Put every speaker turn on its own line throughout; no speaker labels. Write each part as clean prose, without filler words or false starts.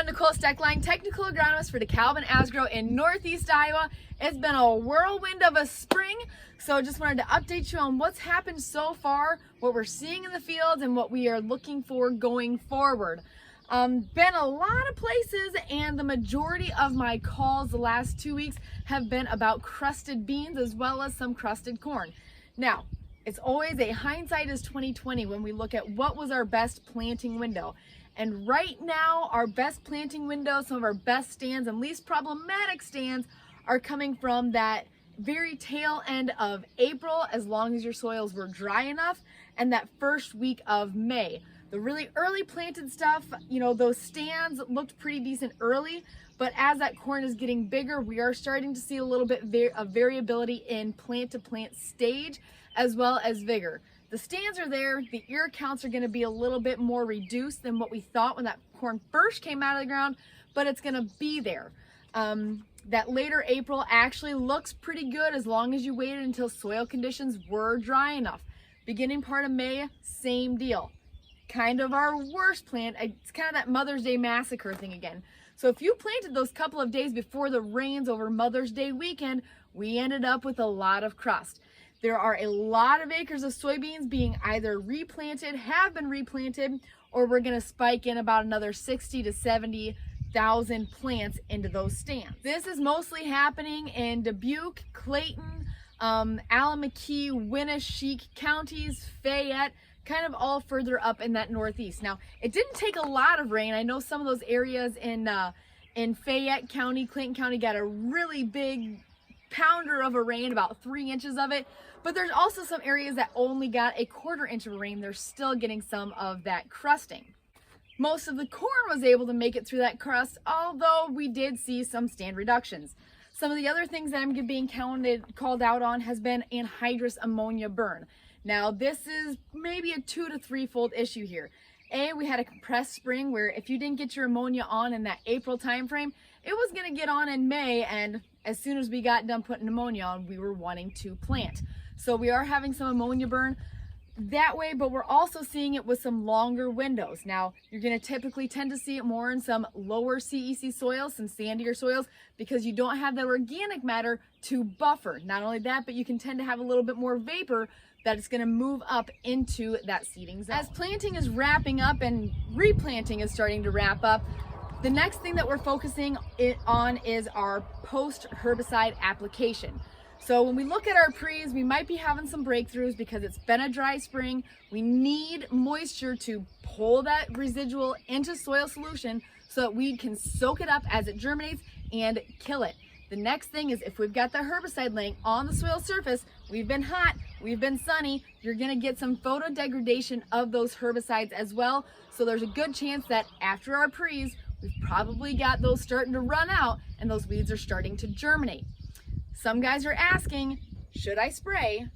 everyone, Nicole Steckline, Technical Agronomist for DeKalb and Asgrow in Northeast Iowa. It's been a whirlwind of a spring, so just wanted to update you on what's happened so far, what we're seeing in the fields, and what we are looking for going forward. Been a lot of places, and the majority of my calls the last 2 weeks have been about crusted beans as well as some crusted corn. Now, it's always a hindsight is 2020 when we look at what was our best planting window. And right now, our best planting window, some of our best stands and least problematic stands are coming from that very tail end of April, as long as your soils were dry enough, and that first week of May. The really early planted stuff, you know, those stands looked pretty decent early, but as that corn is getting bigger, we are starting to see a little bit of variability in plant to plant stage as well as vigor. The stands are there, the ear counts are going to be a little bit more reduced than what we thought when that corn first came out of the ground, but it's going to be there. That later April actually looks pretty good as long as you waited until soil conditions were dry enough. Beginning part of May, same deal. Kind of our worst plant, it's kind of that Mother's Day massacre thing again. So if you planted those couple of days before the rains over Mother's Day weekend, we ended up with a lot of crust. There are a lot of acres of soybeans being either replanted, have been replanted, or we're going to spike in about another 60 to 70,000 plants into those stands. This is mostly happening in Dubuque, Clayton, Allamakee, Winneshiek counties, Fayette, kind of all further up in that northeast. Now, it didn't take a lot of rain. I know some of those areas in Fayette County, Clayton County got a really big pounder of a rain, about 3 inches of it, but there's also some areas that only got a 1/4 inch of rain. They're still getting some of that crusting. Most of the corn was able to make it through that crust, although we did see some stand reductions. Some of the other things that I'm being called out on has been anhydrous ammonia burn. Now, this is maybe a 2 to 3-fold issue here. We had a compressed spring where if you didn't get your ammonia on in that April timeframe, it was going to get on in May, and as soon as we got done putting ammonia on, we were wanting to plant. So we are having some ammonia burn that way, but we're also seeing it with some longer windows. Now, you're going to typically tend to see it more in some lower CEC soils, some sandier soils, because you don't have that organic matter to buffer. Not only that, but you can tend to have a little bit more vapor that it's going to move up into that seeding zone. As planting is wrapping up and replanting is starting to wrap up, the next thing that we're focusing on is our post-herbicide application. So when we look at our pre's, we might be having some breakthroughs because it's been a dry spring. We need moisture to pull that residual into soil solution so that weed can soak it up as it germinates and kill it. The next thing is if we've got the herbicide laying on the soil surface, we've been hot, we've been sunny, you're gonna get some photo degradation of those herbicides as well. So there's a good chance that after our pre's, we've probably got those starting to run out and those weeds are starting to germinate. Some guys are asking, should I spray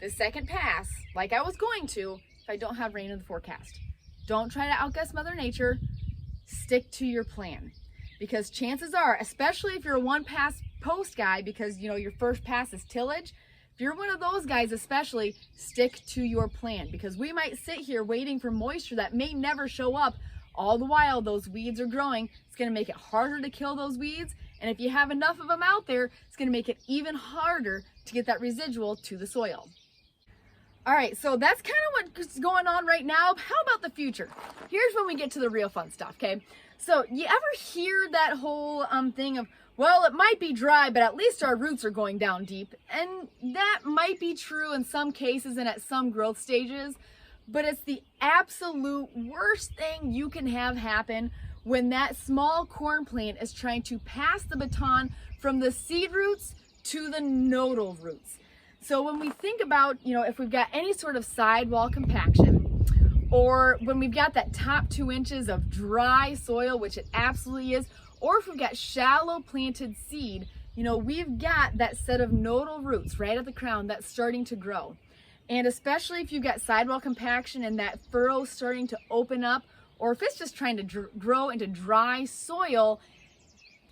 the second pass like I was going to if I don't have rain in the forecast? Don't try to outguess Mother Nature, stick to your plan. Because chances are, especially if you're a one-pass post guy, because you know your first pass is tillage, if you're one of those guys especially, stick to your plan. Because we might sit here waiting for moisture that may never show up, all the while those weeds are growing. It's going to make it harder to kill those weeds, and if you have enough of them out there, it's going to make it even harder to get that residual to the soil. All right, so that's kind of what's going on right now. How about the future? Here's when we get to the real fun stuff, okay? So you ever hear that whole thing of, well, it might be dry, but at least our roots are going down deep. And that might be true in some cases and at some growth stages, but it's the absolute worst thing you can have happen when that small corn plant is trying to pass the baton from the seed roots to the nodal roots. So when we think about, you know, if we've got any sort of sidewall compaction, or when we've got that top 2 inches of dry soil, which it absolutely is, or if we've got shallow planted seed, you know, we've got that set of nodal roots right at the crown that's starting to grow. And especially if you've got sidewall compaction and that furrow starting to open up, or if it's just trying to grow into dry soil,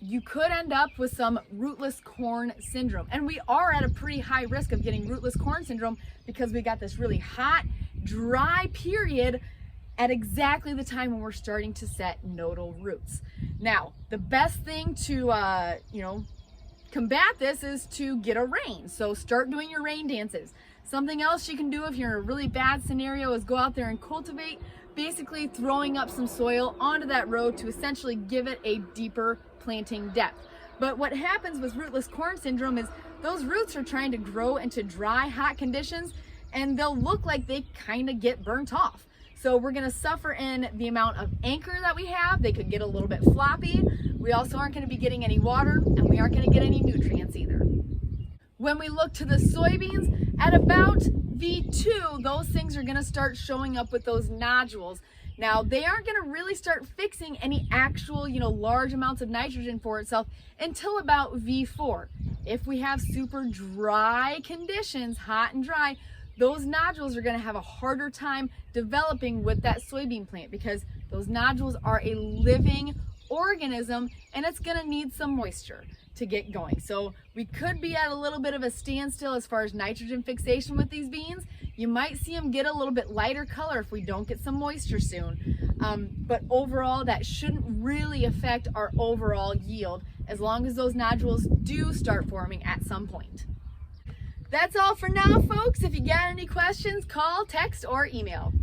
you could end up with some rootless corn syndrome. And we are at a pretty high risk of getting rootless corn syndrome because we got this really hot, dry period at exactly the time when we're starting to set nodal roots. Now, the best thing to, combat this is to get a rain. So start doing your rain dances. Something else you can do if you're in a really bad scenario is go out there and cultivate, basically throwing up some soil onto that row to essentially give it a deeper planting depth. But what happens with rootless corn syndrome is those roots are trying to grow into dry, hot conditions, and they'll look like they kind of get burnt off. So we're gonna suffer in the amount of anchor that we have. They could get a little bit floppy. We also aren't gonna be getting any water, and we aren't gonna get any nutrients either. When we look to the soybeans, at about V2, those things are gonna start showing up with those nodules. Now, they aren't gonna really start fixing any actual, large amounts of nitrogen for itself until about V4. If we have super dry conditions, hot and dry, those nodules are gonna have a harder time developing with that soybean plant because those nodules are a living organism and it's gonna need some moisture to get going. So we could be at a little bit of a standstill as far as nitrogen fixation with these beans. You might see them get a little bit lighter color if we don't get some moisture soon. But overall, that shouldn't really affect our overall yield as long as those nodules do start forming at some point. That's all for now, folks. If you got any questions, call, text, or email.